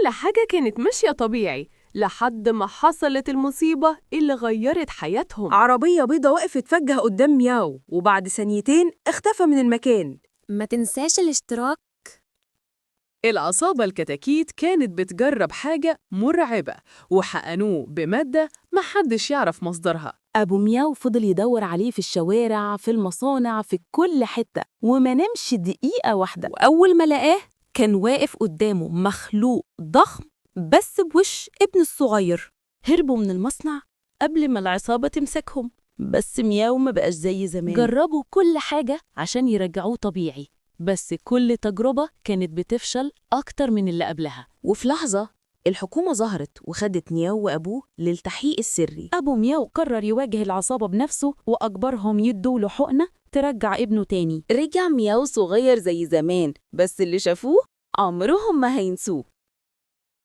كل حاجة كانت ماشية طبيعي لحد ما حصلت المصيبة اللي غيرت حياتهم. عربية بيضة وقفت فجأة قدام مياو، وبعد ثانيتين اختفى من المكان. ما تنساش الاشتراك. العصابة الكتاكيت كانت بتجرب حاجة مرعبة وحقنوه بمادة محدش يعرف مصدرها. أبو مياو فضل يدور عليه في الشوارع، في المصانع، في كل حتة، وما نمش دقيقة واحدة. وأول ما لقاه كان واقف قدامه مخلوق ضخم بس بوش ابن الصغير. هربوا من المصنع قبل ما العصابة تمسكهم، بس مياو ما بقاش زي زمان. جربوا كل حاجة عشان يرجعوه طبيعي، بس كل تجربة كانت بتفشل أكتر من اللي قبلها. وفي لحظة الحكومة ظهرت وخدت مياو وأبوه للتحقيق السري. أبو مياو قرر يواجه العصابة بنفسه وأجبرهم يدوا له حقنة ترجع ابنه تاني. رجع مياو صغير زي زمان، بس اللي شافوه عمرهم ما هينسوه.